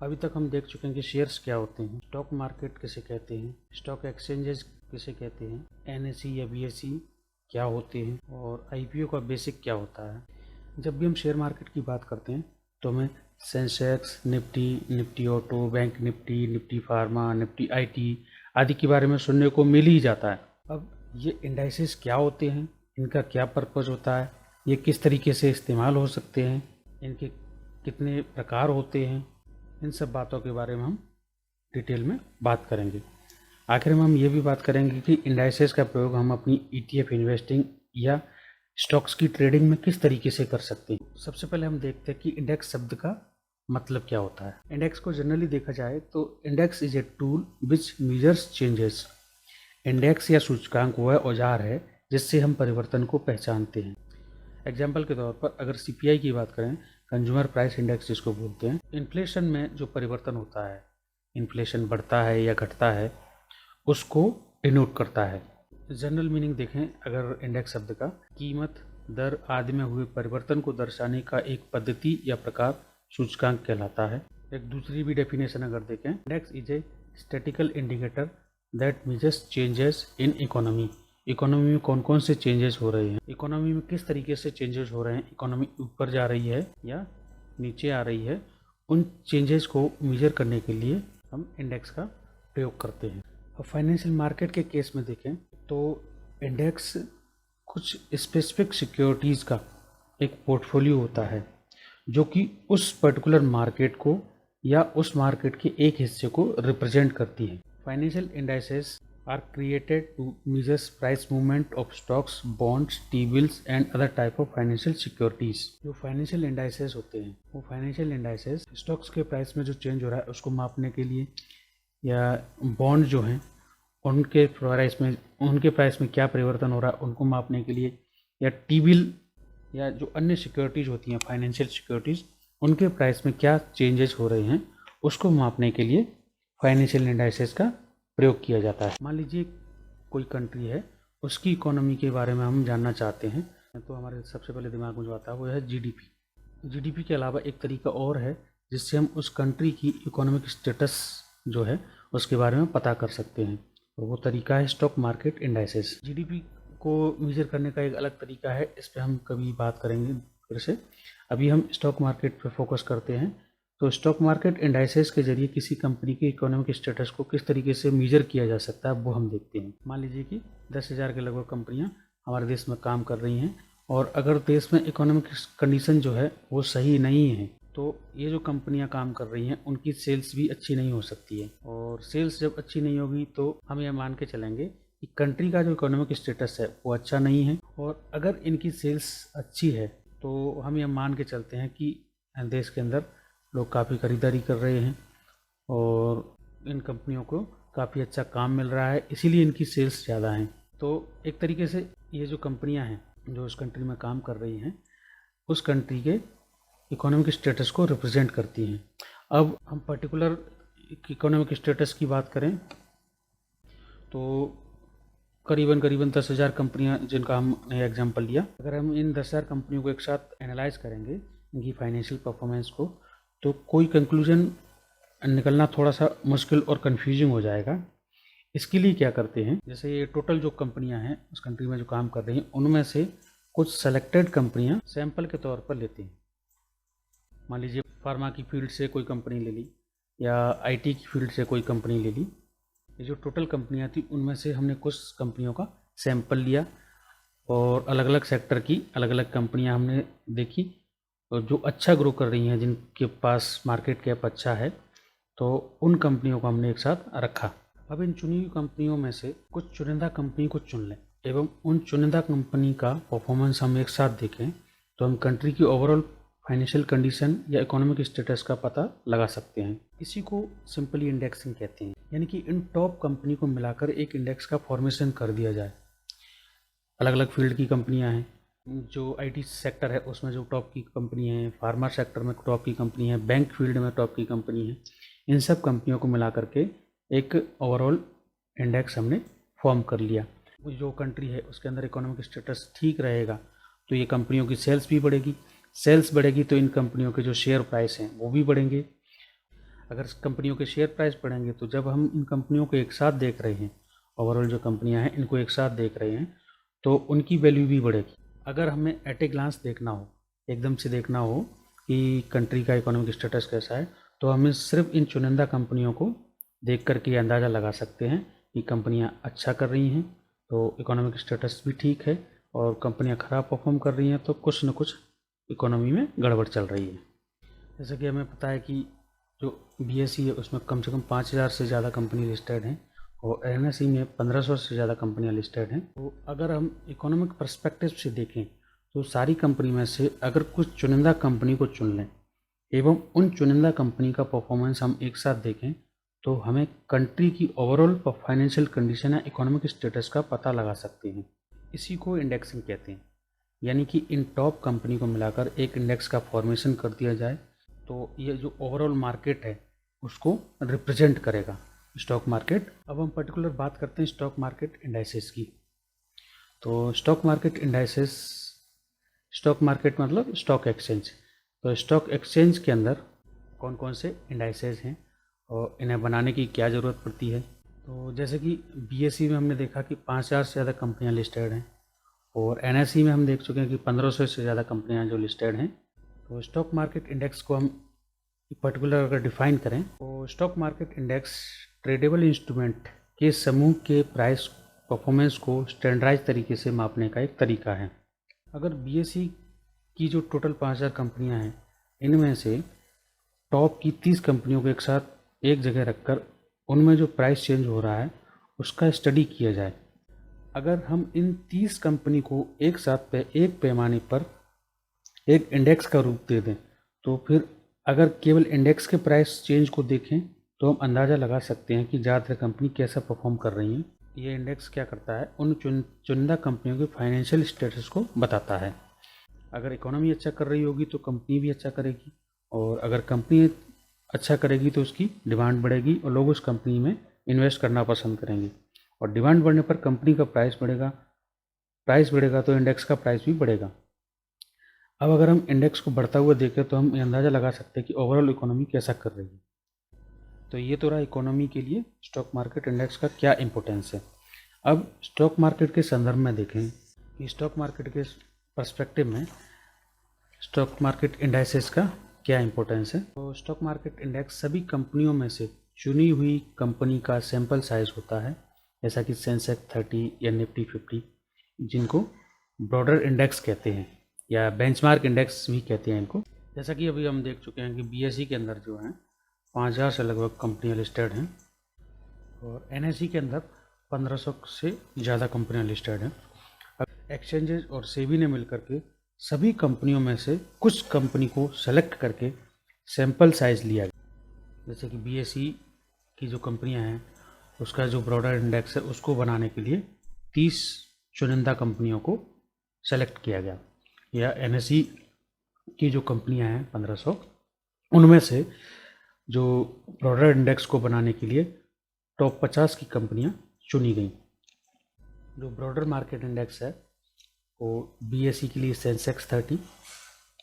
अभी तक हम देख चुके हैं कि शेयर्स क्या होते हैं, स्टॉक मार्केट किसे कहते हैं, स्टॉक एक्सचेंजेस किसे कहते हैं, एनएसई या बीएसई क्या होते हैं और आईपीओ का बेसिक क्या होता है। जब भी हम शेयर मार्केट की बात करते हैं तो हमें Sensex, Nifty, Nifty auto, bank Nifty, Nifty pharma, Nifty IT आदि के बारे में सुनने को मिल ही जाता है। अब ये इंडाइसेस क्या होते हैं, इनका क्या पर्पज़ होता है, ये किस तरीके से इस्तेमाल हो सकते हैं, इनके कितने प्रकार होते हैं, इन सब बातों के बारे में हम डिटेल में बात करेंगे। आखिर में हम ये भी बात करेंगे कि इंडाइसेस का प्रयोग हम अपनी ईटीएफ इन्वेस्टिंग या स्टॉक्स की ट्रेडिंग में किस तरीके से कर सकते हैं। सबसे पहले हम देखते हैं कि इंडेक्स शब्द का मतलब क्या होता है। इंडेक्स को जनरली देखा जाए तो index is a tool which measures changes. Index या सूचकांक वह औजार है जिससे हम परिवर्तन को पहचानते हैं। एग्जाम्पल के तौर पर अगर सीपीआई की बात करें, कंज्यूमर प्राइस इंडेक्स जिसको बोलते हैं, इन्फ्लेशन में जो परिवर्तन होता है, इन्फ्लेशन बढ़ता है या घटता है, उसको डिनोट करता है। जनरल मीनिंग देखें अगर इंडेक्स शब्द का, कीमत, दर आदि में हुए परिवर्तन को दर्शाने का एक पद्धति या प्रकार सूचकांक कहलाता है। एक दूसरी भी डेफिनेशन अगर देखें, index is a statistical indicator that measures changes in economy. Economy में कौन कौन से चेंजेस हो रहे हैं, इकोनॉमी में किस तरीके से चेंजेस हो रहे हैं, इकोनॉमी ऊपर जा रही है या नीचे आ रही है, उन चेंजेस को मेजर करने के लिए हम इंडेक्स का प्रयोग करते हैं। अब फाइनेंशियल मार्केट के केस में देखें तो इंडेक्स कुछ स्पेसिफिक सिक्योरिटीज़ का एक पोर्टफोलियो होता है जो कि उस पर्टिकुलर मार्केट को या उस मार्केट के एक हिस्से को रिप्रेजेंट करती है। Financial indices are created to measure price movement of stocks, bonds, T-bills and other type of financial securities। जो फाइनेंशियल इंडाइसेस होते हैं वो फाइनेंशियल इंडाइसेस स्टॉक्स के प्राइस में जो चेंज हो रहा है उसको मापने के लिए, या बॉन्ड जो हैं उनके प्राइस में क्या परिवर्तन हो रहा है उनको मापने के लिए, या टी बिल या जो अन्य सिक्योरिटीज़ होती हैं फाइनेंशियल सिक्योरिटीज़ उनके प्राइस में क्या चेंजेस हो रहे हैं उसको मापने के लिए फाइनेंशियल इंडाइसेस का प्रयोग किया जाता है। मान लीजिए कोई कंट्री है, उसकी इकोनॉमी के बारे में हम जानना चाहते हैं तो हमारे सबसे पहले दिमाग में जो आता है वो है जीडीपी। जीडीपी के अलावा एक तरीका और है जिससे हम उस कंट्री की इकोनॉमिक स्टेटस जो है उसके बारे में पता कर सकते हैं, और वो तरीका है स्टॉक मार्केट इंडाइसेस। जीडीपी को मेजर करने का एक अलग तरीका है, इस पर हम कभी बात करेंगे फिर से। अभी हम स्टॉक मार्केट पर फोकस करते हैं। तो स्टॉक मार्केट इंडाइसेस के जरिए किसी कंपनी के इकोनॉमिक स्टेटस को किस तरीके से मेजर किया जा सकता है वो हम देखते हैं। मान लीजिए कि 10,000 के लगभग कंपनियां हमारे देश में काम कर रही हैं, और अगर देश में इकोनॉमिक कंडीशन जो है वो सही नहीं है तो ये जो कंपनियां काम कर रही हैं उनकी सेल्स भी अच्छी नहीं हो सकती है, और सेल्स जब अच्छी नहीं होगी तो हम ये मान के चलेंगे कि कंट्री का जो इकोनॉमिक स्टेटस है वो अच्छा नहीं है। और अगर इनकी सेल्स अच्छी है तो हम ये मान के चलते हैं कि देश के अंदर लोग काफ़ी खरीदारी कर रहे हैं और इन कंपनियों को काफ़ी अच्छा काम मिल रहा है, इसीलिए इनकी सेल्स ज़्यादा हैं। तो एक तरीके से ये जो कंपनियां हैं जो उस कंट्री में काम कर रही हैं उस कंट्री के इकोनॉमिक स्टेटस को रिप्रेजेंट करती हैं। अब हम पर्टिकुलर इकोनॉमिक स्टेटस की बात करें तो करीबन 10,000 कंपनियां जिनका हमने एग्जांपल लिया, अगर हम इन 10,000 कंपनियों को एक साथ एनालाइज करेंगे इनकी फाइनेंशियल परफॉर्मेंस को, तो कोई कंक्लूजन निकलना थोड़ा सा मुश्किल और कंफ्यूजिंग हो जाएगा। इसके लिए क्या करते हैं, जैसे ये टोटल जो कंपनियां हैं उस कंट्री में जो काम कर रही हैं उनमें से कुछ सेलेक्टेड कंपनियां सैंपल के तौर पर लेते हैं। मान लीजिए फार्मा की फील्ड से कोई कंपनी ले ली या आईटी की फील्ड से कोई कंपनी ले ली। ये जो टोटल कंपनियां थी उनमें से हमने कुछ कंपनियों का सैंपल लिया और अलग अलग सेक्टर की अलग अलग कंपनियां हमने देखी, और जो अच्छा ग्रो कर रही हैं, जिनके पास मार्केट कैप अच्छा है, तो उन कंपनियों को हमने एक साथ रखा। अब इन चुनी हुई कंपनियों में से कुछ चुनिंदा कंपनी को चुन लें एवं उन चुनिंदा कंपनी का परफॉर्मेंस हम एक साथ देखें तो हम कंट्री की ओवरऑल फाइनेंशियल कंडीशन या इकोनॉमिक स्टेटस का पता लगा सकते हैं। इसी को सिंपली इंडेक्सिंग कहते हैं, यानी कि इन टॉप कंपनी को मिलाकर एक इंडेक्स का फॉर्मेशन कर दिया जाए। अलग अलग फील्ड की कंपनियां हैं, जो आईटी सेक्टर है उसमें जो टॉप की कंपनी है, फार्मा सेक्टर में टॉप की कंपनी है, बैंक फील्ड में टॉप की कंपनी है, इन सब कंपनियों को मिला करके एक ओवरऑल इंडेक्स हमने फॉर्म कर लिया। जो कंट्री है उसके अंदर इकोनॉमिक स्टेटस ठीक रहेगा तो ये कंपनियों की सेल्स भी बढ़ेगी, सेल्स बढ़ेगी तो इन कंपनियों के जो शेयर प्राइस हैं वो भी बढ़ेंगे। अगर कंपनियों के शेयर प्राइस बढ़ेंगे तो जब हम इन कंपनियों को एक साथ देख रहे हैं, ओवरऑल जो कंपनियां हैं इनको एक साथ देख रहे हैं, तो उनकी वैल्यू भी बढ़ेगी। अगर हमें एट ए ग्लांस देखना हो, एकदम से देखना हो कि कंट्री का इकोनॉमिक स्टेटस कैसा है, तो हमें सिर्फ इन चुनिंदा कंपनियों को देख करके अंदाज़ा लगा सकते हैं कि कंपनियां अच्छा कर रही हैं तो इकोनॉमिक स्टेटस भी ठीक है, और कंपनियां ख़राब परफॉर्म कर रही हैं तो कुछ न कुछ इकोनॉमी में गड़बड़ चल रही है। जैसे कि हमें पता है कि जो BSE है उसमें कम से कम 5,000 से ज़्यादा कंपनी लिस्टेड हैं, और NSE में 1,500 से ज़्यादा कंपनियां लिस्टेड हैं। तो अगर हम इकोनॉमिक पर्सपेक्टिव से देखें तो सारी कंपनी में से अगर कुछ चुनिंदा कंपनी को चुन लें एवं उन चुनिंदा कंपनी का परफॉर्मेंस हम एक साथ देखें, तो हमें कंट्री की ओवरऑल फाइनेंशियल कंडीशन या इकोनॉमिक स्टेटस का पता लगा सकते हैं। इसी को इंडेक्सिंग कहते हैं, यानी कि इन टॉप कंपनी को मिलाकर एक इंडेक्स का फॉर्मेशन कर दिया जाए, तो ये जो ओवरऑल मार्केट है उसको रिप्रेजेंट करेगा, स्टॉक मार्केट। अब हम पर्टिकुलर बात करते हैं स्टॉक मार्केट इंडाइसेस की। तो stock market indices, stock market मतलब स्टॉक एक्सचेंज। तो स्टॉक एक्सचेंज के अंदर कौन कौन से इंडाइसेस हैं और इन्हें बनाने की क्या ज़रूरत पड़ती है। तो जैसे कि BSE में हमने देखा कि 5,000 से ज़्यादा कंपनियां लिस्टेड हैं, और NSE में हम देख चुके हैं कि 1,500 से ज़्यादा कंपनियां जो लिस्टेड हैं। तो स्टॉक मार्केट इंडेक्स को हम पर्टिकुलर अगर डिफाइन करें तो stock market index tradable instrument के समूह के प्राइस परफॉर्मेंस को स्टैंडर्डाइज तरीके से मापने का एक तरीका है। अगर BSE की जो टोटल 5,000 कंपनियां हैं, इनमें से टॉप की 30 कंपनियों को एक साथ एक जगह रखकर उनमें जो प्राइस चेंज हो रहा है उसका स्टडी किया जाए। अगर हम इन 30 कंपनी को एक साथ एक पैमाने पर एक इंडेक्स का रूप दे दें, तो फिर अगर केवल इंडेक्स के प्राइस चेंज को देखें तो हम अंदाज़ा लगा सकते हैं कि ज़्यादातर कंपनी कैसा परफॉर्म कर रही हैं। ये इंडेक्स क्या करता है, उन चुनिंदा कंपनियों के फाइनेंशियल स्टेटस को बताता है। अगर इकोनॉमी अच्छा कर रही होगी तो कंपनी भी अच्छा करेगी, और अगर कंपनी अच्छा करेगी तो उसकी डिमांड बढ़ेगी और लोग उस कंपनी में इन्वेस्ट करना पसंद करेंगे, और डिमांड बढ़ने पर कंपनी का प्राइस बढ़ेगा तो इंडेक्स का प्राइस भी बढ़ेगा। अब अगर हम इंडेक्स को बढ़ता हुआ देखें तो हम ये अंदाज़ा लगा सकते हैं कि ओवरऑल इकोनॉमी कैसा कर रही है। तो ये तो रहा इकोनॉमी के लिए स्टॉक मार्केट इंडेक्स का क्या इंपॉर्टेंस है। अब स्टॉक मार्केट के संदर्भ में देखें कि स्टॉक मार्केट के पर्सपेक्टिव में स्टॉक मार्केट इंडाइसेस का क्या इंपॉर्टेंस है। तो स्टॉक मार्केट इंडेक्स सभी कंपनियों में से चुनी हुई कंपनी का सैंपल साइज होता है, जैसा कि सेंसेक्स 30 या निफ्टी 50, जिनको ब्रॉडर इंडेक्स कहते हैं या बेंचमार्क इंडेक्स भी कहते हैं इनको। जैसा कि अभी हम देख चुके हैं कि BSE के अंदर जो है 5,000 से लगभग कंपनियां लिस्टेड हैं, और NSE के अंदर 1,500 से ज़्यादा कंपनियां लिस्टेड हैं। एक्सचेंजेस और सेबी ने मिलकर के सभी कंपनियों में से कुछ कंपनी को सेलेक्ट करके सैंपल साइज लिया गया। जैसे कि BSE की जो कंपनियां हैं उसका जो ब्रॉडर इंडेक्स है उसको बनाने के लिए 30 चुनिंदा कंपनियों को सेलेक्ट किया गया, या NSE की जो कंपनियां हैं 1,500, उनमें से जो ब्रॉडर इंडेक्स को बनाने के लिए टॉप 50 की कंपनियां चुनी गई। जो ब्रॉडर मार्केट इंडेक्स है वो BSE के लिए सेंसेक्स 30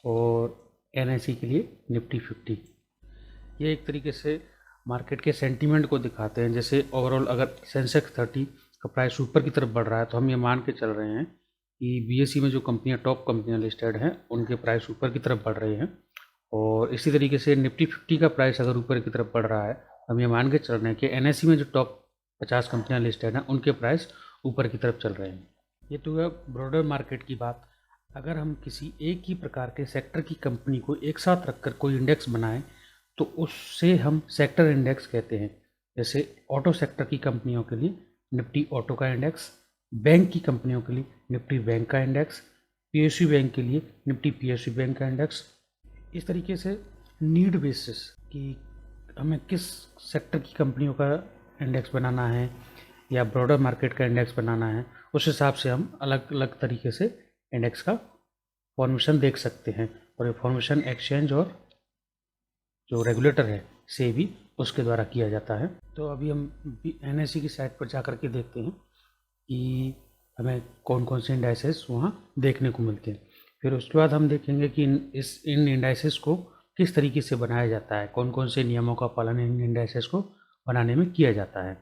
और NSE के लिए निफ्टी 50। ये एक तरीके से मार्केट के सेंटीमेंट को दिखाते हैं। जैसे ओवरऑल अगर सेंसेक्स 30 का प्राइस ऊपर की तरफ बढ़ रहा है तो हम ये मान के चल रहे हैं कि BSE में जो कंपनियां टॉप कंपनियां लिस्टेड हैं उनके प्राइस ऊपर की तरफ बढ़ रहे हैं, और इसी तरीके से निफ्टी 50 का प्राइस अगर ऊपर की तरफ बढ़ रहा है हम ये मान के चल रहे हैं कि NSE में जो टॉप 50 कंपनियां लिस्टेड हैं उनके प्राइस ऊपर की तरफ चल रहे हैं। ये तो है ब्रॉडर मार्केट की बात। अगर हम किसी एक ही प्रकार के सेक्टर की कंपनी को एक साथ रखकर कोई इंडेक्स बनाएं तो उससे हम सेक्टर इंडेक्स कहते हैं। जैसे ऑटो सेक्टर की कंपनियों के लिए निफ्टी ऑटो का इंडेक्स, बैंक की कंपनियों के लिए निफ्टी बैंक का इंडेक्स, PSU बैंक के लिए निफ्टी PSU बैंक का इंडेक्स। इस तरीके से नीड बेसिस कि हमें किस सेक्टर की कंपनियों का इंडेक्स बनाना है या ब्रॉडर मार्केट का इंडेक्स बनाना है, उस हिसाब से हम अलग अलग तरीके से इंडेक्स का फॉर्मेशन देख सकते हैं, और ये फॉर्मेशन एक्सचेंज और जो रेगुलेटर है सेबी उसके द्वारा किया जाता है। तो अभी हम NSE की साइट पर जा कर के देखते हैं कि हमें कौन कौन से इंडाइसेस वहाँ देखने को मिलते हैं। फिर उसके बाद हम देखेंगे कि इन इंडाइसेस को किस तरीके से बनाया जाता है, कौन कौन से नियमों का पालन इन इंडाइसेस को बनाने में किया जाता है।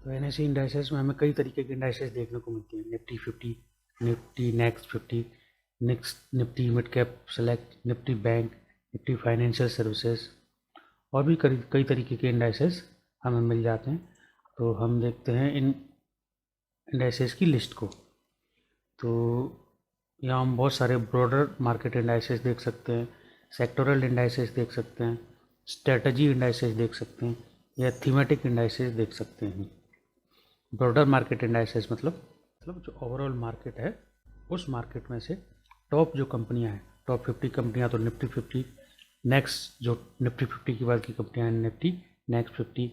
तो एनएससी इंडाइसेस में हमें कई तरीके के इंडाइसेस देखने को मिलते हैं। Nifty 50, Nifty next 50, Nifty mid cap select, Nifty bank, Nifty financial services और भी कई तरीके के इंडाइसेस हमें मिल जाते हैं। तो हम देखते हैं इन इंडाइसेस की लिस्ट को। तो यहाँ हम बहुत सारे ब्रॉडर मार्केट इंडाइसेस देख सकते हैं, सेक्टोरल इंडाइसेस देख सकते हैं, स्ट्रेटजी इंडाइसेस देख सकते हैं या थीमेटिक इंडाइसेस देख सकते हैं। ब्रॉडर मार्केट इंडाइसेस मतलब जो ओवरऑल मार्केट है उस मार्केट में से टॉप जो कंपनियां हैं, टॉप 50 कंपनियां तो निफ्टी 50, नेक्स्ट जो निफ्टी 50 के बाद की कंपनियां हैं निफ्टी नेक्स्ट 50।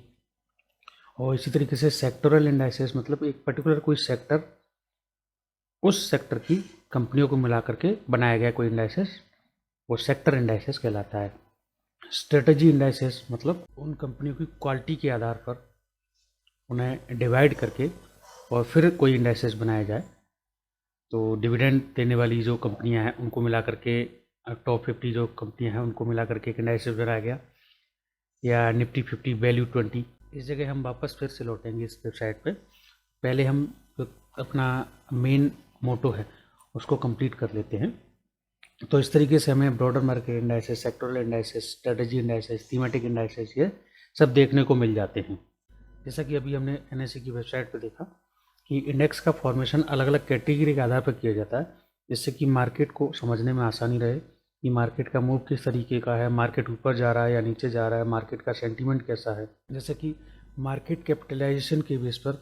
और इसी तरीके से सेक्टोरल इंडाइसेस मतलब एक पर्टिकुलर कोई सेक्टर, उस सेक्टर की कंपनियों को मिला करके बनाया गया कोई इंडाइसेस, वो सेक्टर इंडाइसेस कहलाता है। स्ट्रेटजी इंडाइसेस मतलब उन कंपनियों की क्वालिटी के आधार पर उन्हें डिवाइड करके और फिर कोई इंडाइसेस बनाया जाए। तो डिविडेंड देने वाली जो कंपनियां हैं उनको मिला करके, टॉप 50 जो कंपनियां हैं उनको मिला करके एक इंडाइसेस बनाया गया। या निफ्टी 50 वैल्यू 20। इस जगह हम वापस फिर से लौटेंगे इस वेबसाइट पे। पहले हम जो अपना मेन मोटो है उसको कंप्लीट कर लेते हैं। तो इस तरीके से हमें broader market indices, sectoral indices, strategy indices, thematic indices ये सब देखने को मिल जाते हैं। जैसा कि अभी हमने एनएससी की वेबसाइट पर देखा कि इंडेक्स का फॉर्मेशन अलग अलग कैटेगरी के आधार पर किया जाता है, जिससे कि मार्केट को समझने में आसानी रहे कि मार्केट का मूव किस तरीके का है, मार्केट ऊपर जा रहा है या नीचे जा रहा है, मार्केट का सेंटीमेंट कैसा है। जैसे कि मार्केट कैपिटलाइजेशन के बेस पर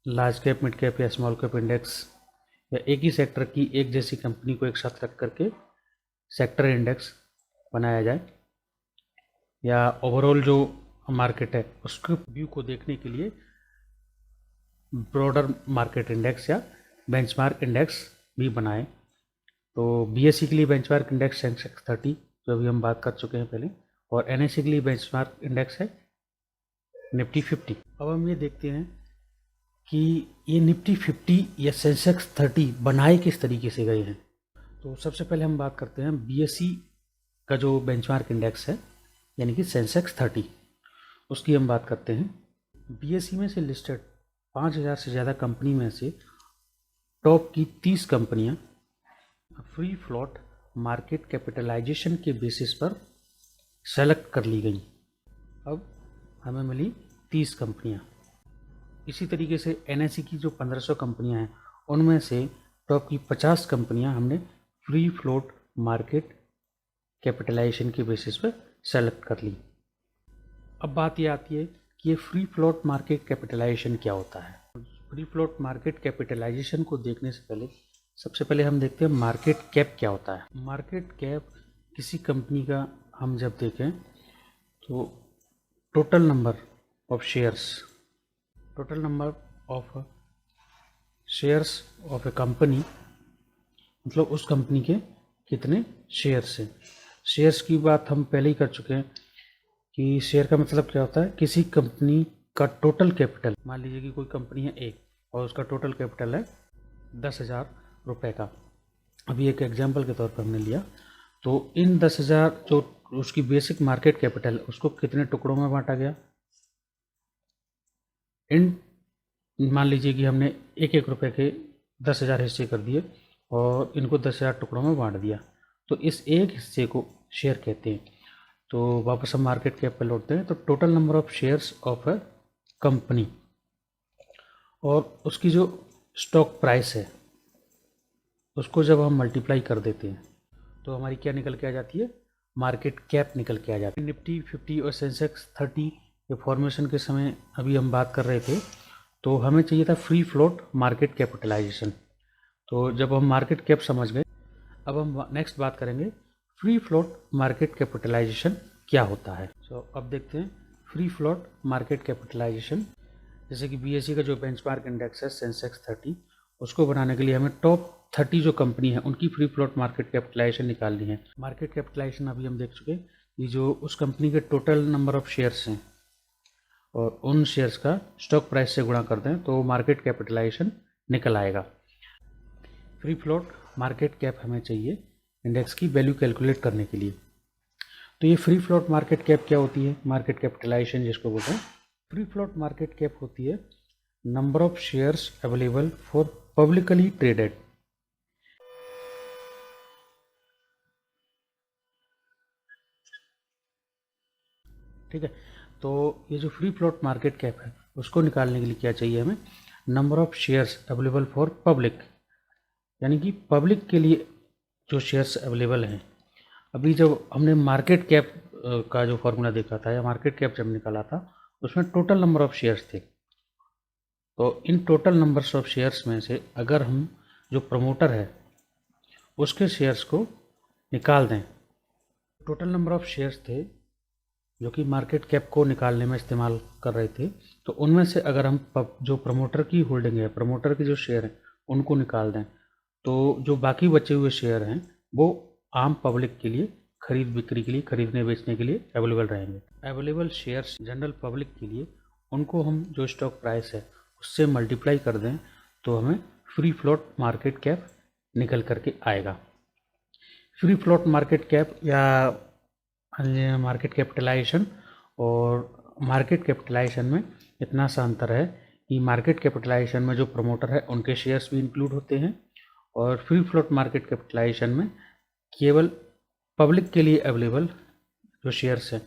लार्ज कैप, मिड कैप या स्मॉल कैप इंडेक्स या एक ही सेक्टर की एक जैसी कंपनी को एक साथ रख करके सेक्टर इंडेक्स बनाया जाए, या ओवरऑल जो मार्केट है उसके व्यू को देखने के लिए ब्रॉडर मार्केट इंडेक्स या बेंचमार्क इंडेक्स भी बनाएं। तो बीएससी के लिए बेंचमार्क इंडेक्स सेंसेक्स 30 जो अभी हम बात कर चुके हैं पहले, और एनएससी के लिए बेंचमार्क इंडेक्स है निफ्टी 50। अब हम ये देखते हैं कि ये निफ्टी 50 या सेंसेक्स 30 बनाए किस तरीके से गए हैं। तो सबसे पहले हम बात करते हैं बीएससी का जो बेंचमार्क इंडेक्स है यानी कि सेंसेक्स 30, उसकी हम बात करते हैं। बीएससी में से लिस्टेड 5000 से ज़्यादा कंपनी में से टॉप की 30 कंपनियां फ्री फ्लोट मार्केट कैपिटलाइजेशन के बेसिस पर सेलेक्ट कर ली गई। अब हमें मिली 30 कंपनियां। इसी तरीके से एनएससी की जो 1500 कंपनियां हैं उनमें से टॉप की 50 कंपनियां हमने फ्री फ्लोट मार्केट कैपिटलाइजेशन के बेसिस पर सेलेक्ट कर ली। अब बात ये आती है कि ये फ्री फ्लोट मार्केट कैपिटलाइजेशन क्या होता है। फ्री फ्लोट मार्केट कैपिटलाइजेशन को देखने से पहले सबसे पहले हम देखते हैं मार्केट कैप क्या होता है। मार्केट कैप किसी कंपनी का हम जब देखें तो total number of shares, total number of shares of A company मतलब उस कंपनी के कितने शेयर्स हैं। शेयर्स की बात हम पहले ही कर चुके हैं कि शेयर का मतलब क्या होता है, किसी कंपनी का टोटल कैपिटल। मान लीजिए कि कोई कंपनी है एक और उसका टोटल कैपिटल है 10,000 रुपये का। अभी एक एग्जांपल के तौर पर हमने लिया, तो इन 10,000 जो उसकी बेसिक मार्केट कैपिटल उसको कितने टुकड़ों में बांटा गया। इन मान लीजिए कि हमने एक एक रुपये के 10,000 हिस्से कर दिए और इनको 10,000 टुकड़ों में बांट दिया, तो इस एक हिस्से को शेयर कहते हैं। तो वापस हम मार्केट कैप पर लौटते हैं। तो total number of shares of a company और उसकी जो स्टॉक प्राइस है उसको जब हम मल्टीप्लाई कर देते हैं तो हमारी क्या निकल के आ जाती है, मार्केट कैप निकल के आ जाती है। निफ्टी 50 और सेंसेक्स 30 के फॉर्मेशन के समय अभी हम बात कर रहे थे, तो हमें चाहिए था फ्री फ्लोट मार्केट कैपिटलाइजेशन। तो जब हम मार्केट कैप समझ गए, अब हम नेक्स्ट बात करेंगे फ्री फ्लोट मार्केट कैपिटलाइजेशन क्या होता है। अब देखते हैं फ्री फ्लोट मार्केट कैपिटलाइजेशन। जैसे कि बीएससी का जो बेंचमार्क इंडेक्स है सेंसेक्स 30, उसको बनाने के लिए हमें टॉप 30 जो कंपनी है उनकी फ्री फ्लोट मार्केट कैपिटलाइजेशन निकालनी है। मार्केट कैपिटलाइजेशन अभी हम देख चुके कि जो उस कंपनी के टोटल नंबर ऑफ शेयर्स हैं और उन शेयर्स का स्टॉक प्राइस से गुणा कर दें तो मार्केट कैपिटलाइजेशन निकल आएगा। फ्री फ्लोट मार्केट कैप हमें चाहिए इंडेक्स की वैल्यू कैलकुलेट करने के लिए। तो ये फ्री फ्लोट मार्केट कैप क्या होती है, मार्केट कैपिटलाइजेशन जिसको बोलते हैं। फ्री फ्लोट मार्केट कैप होती है number of shares available for publicly traded. ठीक है, तो ये जो फ्री फ्लोट मार्केट कैप है उसको निकालने के लिए क्या चाहिए हमें, number of shares available for public, यानी कि पब्लिक के लिए जो शेयर्स अवेलेबल हैं। अभी जब हमने मार्केट कैप का जो फॉर्मूला देखा था या मार्केट कैप जब निकाला था उसमें टोटल नंबर ऑफ शेयर्स थे। तो in total numbers of shares में से अगर हम जो प्रमोटर है उसके शेयर्स को निकाल दें, टोटल नंबर ऑफ शेयर्स थे जो कि मार्केट कैप को निकालने में इस्तेमाल कर रहे थे, तो उनमें से अगर हम जो प्रमोटर की होल्डिंग है, प्रमोटर के जो शेयर हैं उनको निकाल दें, तो जो बाकी बचे हुए शेयर हैं वो आम पब्लिक के लिए खरीद बिक्री के लिए, खरीदने बेचने के लिए अवेलेबल रहेंगे। अवेलेबल शेयर्स जनरल पब्लिक के लिए उनको हम जो स्टॉक प्राइस है उससे मल्टीप्लाई कर दें तो हमें फ्री फ्लोट मार्केट कैप निकल करके आएगा। फ्री फ्लोट मार्केट कैप या मार्केट कैपिटलाइजेशन और मार्केट कैपिटलाइजेशन में इतना सा अंतर है कि मार्केट कैपिटलाइजेशन में जो प्रमोटर है उनके शेयर्स भी इंक्लूड होते हैं और फ्री फ्लोट मार्केट कैपिटलाइजेशन में केवल पब्लिक के लिए अवेलेबल जो शेयर्स हैं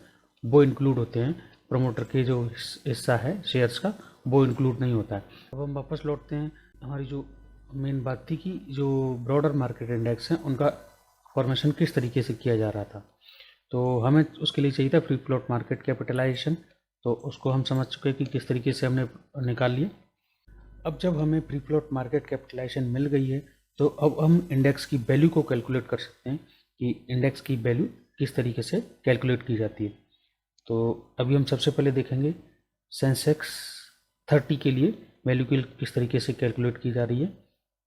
वो इंक्लूड होते हैं, प्रमोटर के जो हिस्सा है शेयर्स का वो इंक्लूड नहीं होता है। अब हम वापस लौटते हैं, हमारी जो मेन बात थी कि जो ब्रॉडर मार्केट इंडेक्स हैं उनका फॉर्मेशन किस तरीके से किया जा रहा था, तो हमें उसके लिए चाहिए था फ्री फ्लोट मार्केट कैपिटलाइजेशन, तो उसको हम समझ चुके कि किस तरीके से हमने निकाल लिया। अब जब हमें फ्री फ्लोट मार्केट कैपिटलाइजेशन मिल गई है तो अब हम इंडेक्स की वैल्यू को कैलकुलेट कर सकते हैं कि इंडेक्स की वैल्यू किस तरीके से कैलकुलेट की जाती है। तो अभी हम सबसे पहले देखेंगे सेंसेक्स 30 के लिए वैल्यू किस तरीके से कैलकुलेट की जा रही है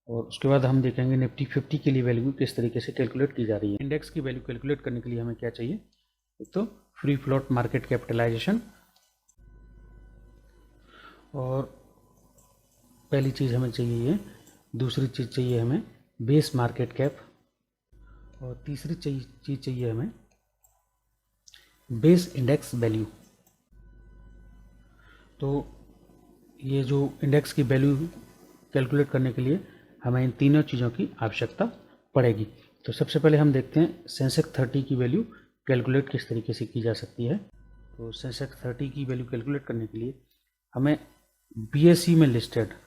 और उसके बाद हम देखेंगे निफ्टी 50 के लिए वैल्यू किस तरीके से कैलकुलेट की जा रही है। इंडेक्स की वैल्यू कैलकुलेट करने के लिए हमें क्या चाहिए, एक तो फ्री फ्लोट मार्केट कैपिटलाइजेशन और पहली चीज़ हमें चाहिए ये, दूसरी चीज़ चाहिए हमें बेस मार्केट कैप और तीसरी चीज़ चाहिए हमें बेस इंडेक्स वैल्यू। तो ये जो इंडेक्स की वैल्यू कैलकुलेट करने के लिए हमें इन तीनों चीज़ों की आवश्यकता पड़ेगी। तो सबसे पहले हम देखते हैं सेंसेक्स 30 की वैल्यू कैलकुलेट किस तरीके से की जा सकती है। तो सेंसेक्स 30 की वैल्यू कैलकुलेट करने के लिए हमें BSE में लिस्टेड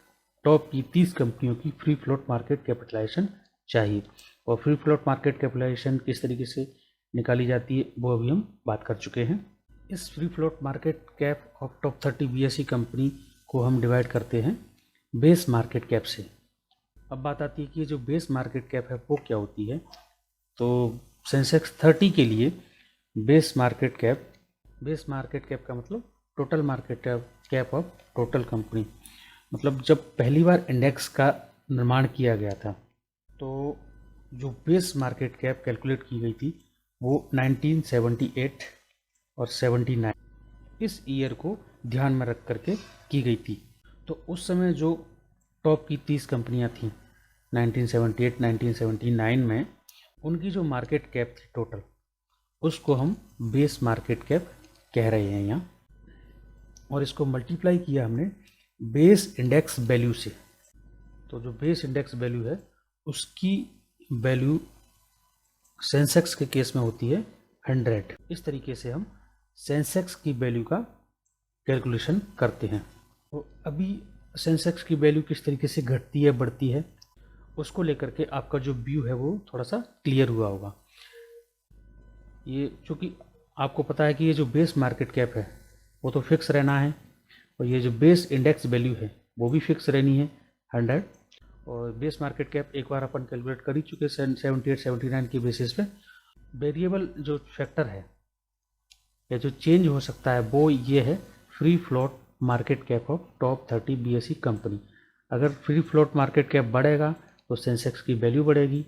टॉप की 30 कंपनियों की फ्री फ्लोट मार्केट कैपिटलाइजेशन चाहिए और फ्री फ्लोट मार्केट कैपिटलाइजेशन किस तरीके से निकाली जाती है वो अभी हम बात कर चुके हैं। इस free float market cap of top 30 BSE company को हम डिवाइड करते हैं बेस मार्केट कैप से। अब बात आती है कि ये जो बेस मार्केट कैप है वो क्या होती है। तो सेंसेक्स 30 के लिए बेस मार्केट कैप का मतलब total market cap of total company, मतलब जब पहली बार इंडेक्स का निर्माण किया गया था तो जो बेस मार्केट कैप कैलकुलेट की गई थी वो 1978 और 79 इस ईयर को ध्यान में रख करके की गई थी। तो उस समय जो टॉप की 30 कंपनियां थीं 1978 1979 में, उनकी जो मार्केट कैप थी टोटल उसको हम बेस मार्केट कैप कह रहे हैं यहाँ, और इसको मल्टीप्लाई किया हमने बेस इंडेक्स वैल्यू से। तो जो बेस इंडेक्स वैल्यू है उसकी वैल्यू सेंसेक्स के केस में होती है 100। इस तरीके से हम सेंसेक्स की वैल्यू का कैलकुलेशन करते हैं। तो अभी सेंसेक्स की वैल्यू किस तरीके से घटती है बढ़ती है उसको लेकर के आपका जो व्यू है वो थोड़ा सा क्लियर हुआ होगा। ये चूँकि आपको पता है कि ये जो बेस मार्केट कैप है वो तो फिक्स रहना है और ये जो बेस इंडेक्स वैल्यू है वो भी फिक्स रहनी है 100, और बेस मार्केट कैप एक बार अपन कैलकुलेट कर ही चुके 78 79 की बेसिस पे। वेरिएबल जो फैक्टर है या जो चेंज हो सकता है वो ये है free float market cap of top 30 BSE company. अगर फ्री फ्लोट मार्केट कैप बढ़ेगा तो सेंसेक्स की वैल्यू बढ़ेगी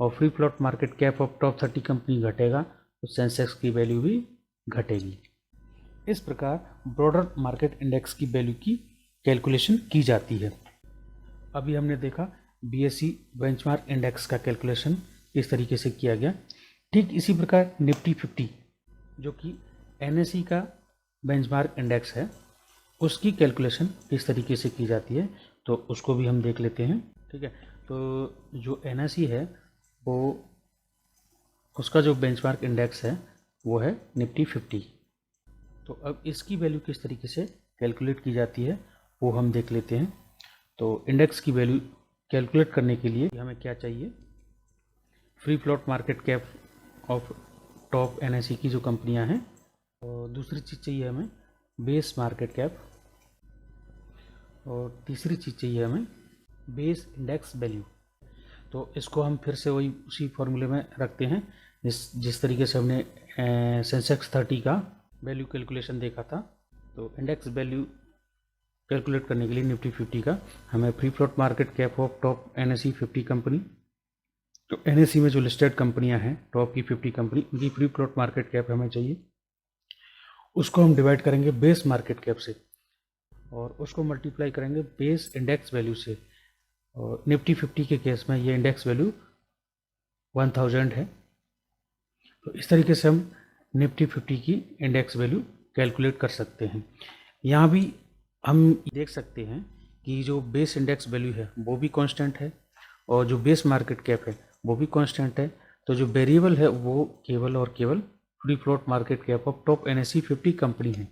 और free float market cap of top 30 company घटेगा तो सेंसेक्स की वैल्यू भी घटेगी। इस प्रकार ब्रॉडर मार्केट इंडेक्स की वैल्यू की कैलकुलेशन की जाती है। अभी हमने देखा BSE बेंचमार्क इंडेक्स का कैलकुलेशन किस तरीके से किया गया। ठीक इसी प्रकार निफ्टी 50 जो कि एनएसई का बेंचमार्क इंडेक्स है, उसकी कैलकुलेशन किस तरीके से की जाती है तो उसको भी हम देख लेते हैं। ठीक है, तो जो एनएसई है वो उसका जो बेंचमार्क इंडेक्स है वो है निफ्टी 50। तो अब इसकी वैल्यू किस तरीके से कैलकुलेट की जाती है वो हम देख लेते हैं। तो इंडेक्स की वैल्यू कैलकुलेट करने के लिए हमें क्या चाहिए, free float market cap of top NSE की जो कंपनियां हैं, और दूसरी चीज़ चाहिए हमें बेस मार्केट कैप, और तीसरी चीज़ चाहिए हमें बेस इंडेक्स वैल्यू। तो इसको हम फिर से वही उसी फॉर्मूले में रखते हैं जिस तरीके से हमने सेंसेक्स 30 का वैल्यू कैलकुलेशन देखा था। तो इंडेक्स वैल्यू कैलकुलेट करने के लिए निफ्टी 50 का हमें free float market cap of top NSE 50 company, तो एनएसई में जो लिस्टेड कंपनियां हैं टॉप की 50 कंपनी, उनकी फ्री फ्लोट मार्केट कैप हमें चाहिए। उसको हम डिवाइड करेंगे बेस मार्केट कैप से और उसको मल्टीप्लाई करेंगे बेस इंडेक्स वैल्यू से। और निफ्टी 50 के केस में ये इंडेक्स वैल्यू 1000 है। तो इस तरीके से हम निफ्टी 50 की इंडेक्स वैल्यू कैलकुलेट कर सकते हैं। यहाँ भी हम देख सकते हैं कि जो बेस इंडेक्स वैल्यू है वो भी कांस्टेंट है और जो बेस मार्केट कैप है वो भी कांस्टेंट है। तो जो वेरिएबल है वो केवल और केवल free float market cap of top NSE 50 company है।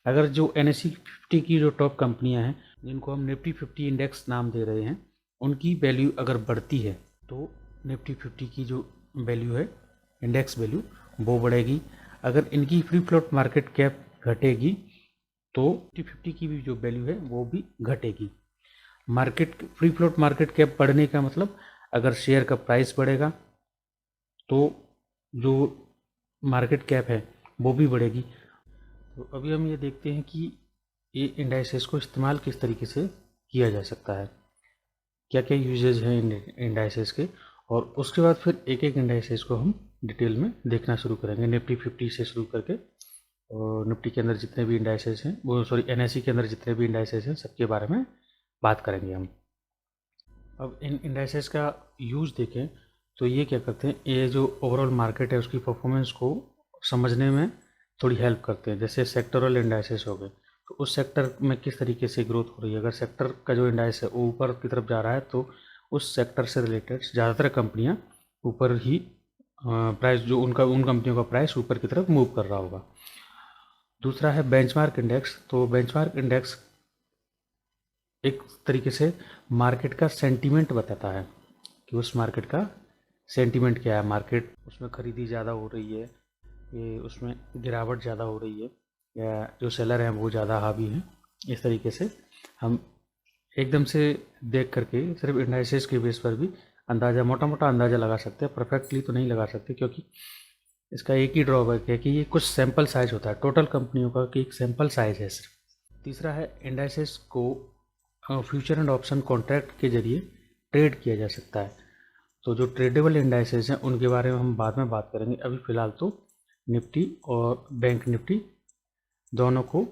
अगर जो एनएसई 50 की जो टॉप कंपनियां हैं जिनको हम निफ्टी 50 इंडेक्स नाम दे रहे हैं, उनकी वैल्यू अगर बढ़ती है तो निफ्टी 50 की जो वैल्यू है इंडेक्स वैल्यू वो बढ़ेगी। अगर इनकी फ्री फ्लोट मार्केट कैप घटेगी तो निफ्टी 50 की भी जो वैल्यू है वो भी घटेगी। Market free float market cap बढ़ने का मतलब अगर शेयर का प्राइस बढ़ेगा तो जो मार्केट कैप है वो भी बढ़ेगी। तो अभी हम ये देखते हैं कि ये इंडाइसेस को इस्तेमाल किस तरीके से किया जा सकता है, क्या क्या यूजेज हैं इंडाइसेस के, और उसके बाद फिर एक एक इंडाइसेस को हम डिटेल में देखना शुरू करेंगे निफ्टी 50 से शुरू करके। और निफ्टी के अंदर जितने भी इंडाइसेस हैं वो एनएसई के अंदर जितने भी इंडाइसेस हैं सबके बारे में बात करेंगे हम। अब इन इंडाइसेस का यूज देखें तो ये क्या करते हैं, ये जो ओवरऑल मार्केट है उसकी परफॉर्मेंस को समझने में थोड़ी हेल्प करते हैं। जैसे सेक्टरल इंडाइसेस हो गए तो उस सेक्टर में किस तरीके से ग्रोथ हो रही है, अगर सेक्टर का जो इंडाइस है वो ऊपर की तरफ जा रहा है तो उस सेक्टर से रिलेटेड ज़्यादातर कंपनियां ऊपर ही प्राइस जो उन कंपनियों का प्राइस ऊपर की तरफ मूव कर रहा होगा। दूसरा है बेंचमार्क इंडेक्स। तो बेंचमार्क इंडेक्स एक तरीके से मार्केट का सेंटीमेंट बताता है कि उस मार्केट का सेंटीमेंट क्या है, मार्केट उसमें खरीदी ज़्यादा हो रही है, ये उसमें गिरावट ज़्यादा हो रही है, या जो सेलर हैं वो ज़्यादा हावी हैं। इस तरीके से हम एकदम से देख करके सिर्फ इंडाइसेस के बेस पर भी अंदाज़ा, मोटा मोटा अंदाज़ा लगा सकते हैं, परफेक्टली तो नहीं लगा सकते क्योंकि इसका एक ही ड्रॉबैक है कि ये कुछ सैंपल साइज होता है टोटल कंपनियों का, कि एक सैंपल साइज है सिर्फ। तीसरा है इंडाइसेस को फ्यूचर एंड ऑप्शन कॉन्ट्रैक्ट के जरिए ट्रेड किया जा सकता है। तो जो ट्रेडेबल इंडाइसेस हैं उनके बारे में हम बाद में बात करेंगे। अभी फ़िलहाल तो निफ्टी और बैंक निफ्टी दोनों को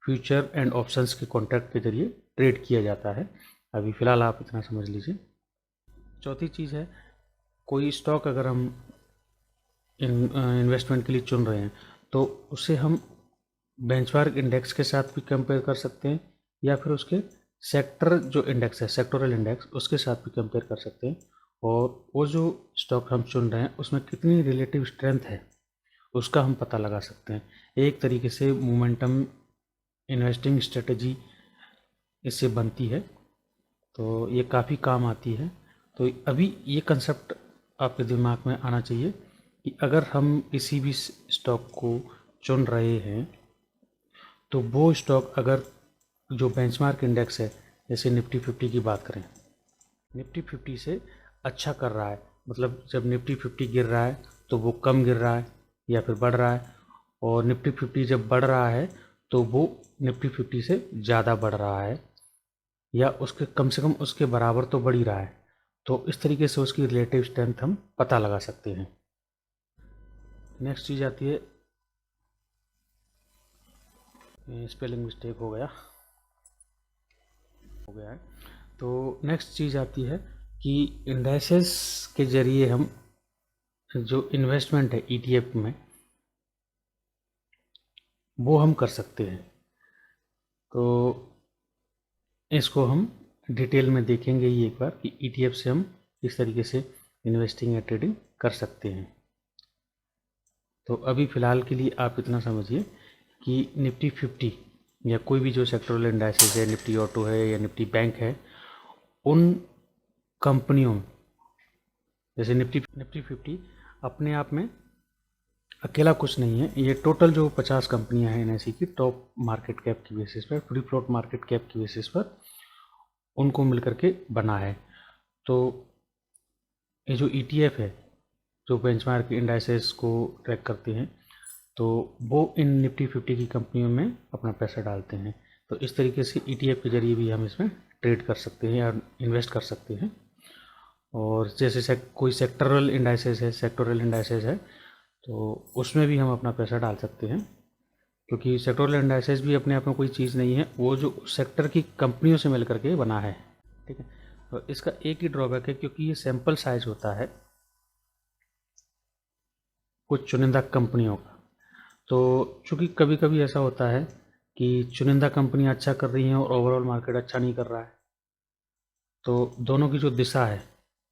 फ्यूचर एंड ऑप्शंस के कॉन्ट्रैक्ट के जरिए ट्रेड किया जाता है। अभी फ़िलहाल आप इतना समझ लीजिए। चौथी चीज़ है, कोई स्टॉक अगर हम इन्वेस्टमेंट के लिए चुन रहे हैं तो उसे हम बेंचमार्क इंडेक्स के साथ भी कंपेयर कर सकते हैं या फिर उसके सेक्टर जो इंडेक्स है, सेक्टोरल इंडेक्स, उसके साथ भी कंपेयर कर सकते हैं। और वो जो स्टॉक हम चुन रहे हैं उसमें कितनी रिलेटिव स्ट्रेंथ है उसका हम पता लगा सकते हैं। एक तरीके से मोमेंटम इन्वेस्टिंग स्ट्रेटजी इससे बनती है, तो ये काफ़ी काम आती है। तो अभी ये कंसेप्ट आपके दिमाग में आना चाहिए कि अगर हम किसी भी स्टॉक को चुन रहे हैं तो वो स्टॉक अगर जो बेंचमार्क इंडेक्स है, जैसे निफ्टी 50 की बात करें, निफ्टी 50 से अच्छा कर रहा है, मतलब जब निफ्टी 50 गिर रहा है तो वो कम गिर रहा है या फिर बढ़ रहा है, और निफ्टी 50 जब बढ़ रहा है तो वो निफ्टी 50 से ज़्यादा बढ़ रहा है या उसके कम से कम उसके बराबर तो बढ़ ही रहा है, तो इस तरीके से उसकी रिलेटिव स्ट्रेंथ हम पता लगा सकते हैं। नेक्स्ट चीज़ आती है, स्पेलिंग मिस्टेक हो गया है। तो नेक्स्ट चीज़ आती है कि इंडाइसेस के जरिए हम जो इन्वेस्टमेंट है ETF में वो हम कर सकते हैं। तो इसको हम डिटेल में देखेंगे ये एक बार कि ETF से हम किस तरीके से इन्वेस्टिंग या ट्रेडिंग कर सकते हैं। तो अभी फ़िलहाल के लिए आप इतना समझिए कि निफ्टी 50 या कोई भी जो सेक्टोरल इंडाइसेस है, निफ्टी ऑटो है या निफ्टी बैंक है, उन कंपनियों जैसे निफ्टी 50 अपने आप में अकेला कुछ नहीं है। ये टोटल जो 50 कंपनियां हैं NSE की टॉप मार्केट कैप की बेसिस पर, फ्री फ्लोट मार्केट कैप की बेसिस पर उनको मिलकर के बना है। तो ये जो ETF है जो बेंचमार्क इंडाइसेस को ट्रैक करते हैं, तो वो इन निफ्टी 50 की कंपनियों में अपना पैसा डालते हैं। तो इस तरीके से ETF के जरिए भी हम इसमें ट्रेड कर सकते हैं या इन्वेस्ट कर सकते हैं। और जैसे कोई सेक्टोरल इंडाइसेस है तो उसमें भी हम अपना पैसा डाल सकते हैं, क्योंकि सेक्टोरल इंडाइसेस भी अपने आप में कोई चीज़ नहीं है, वो जो सेक्टर की कंपनियों से मिल करके बना है। ठीक है, तो इसका एक ही ड्रॉबैक है, क्योंकि ये सैंपल साइज होता है कुछ चुनिंदा कंपनियों का। तो चूँकि कभी कभी ऐसा होता है कि चुनिंदा कंपनियां अच्छा कर रही हैं और ओवरऑल मार्केट अच्छा नहीं कर रहा है, तो दोनों की जो दिशा है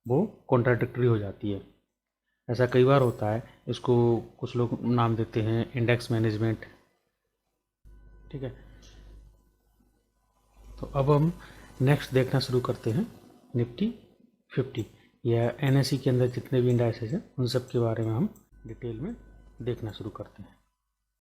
वो कॉन्ट्राडिक्टरी हो जाती है। ऐसा कई बार होता है, इसको कुछ लोग नाम देते हैं इंडेक्स मैनेजमेंट। ठीक है, तो अब हम नेक्स्ट देखना शुरू करते हैं निफ्टी 50 या NSE के अंदर जितने भी इंडाइसेस हैं उन सब के बारे में हम डिटेल में देखना शुरू करते हैं।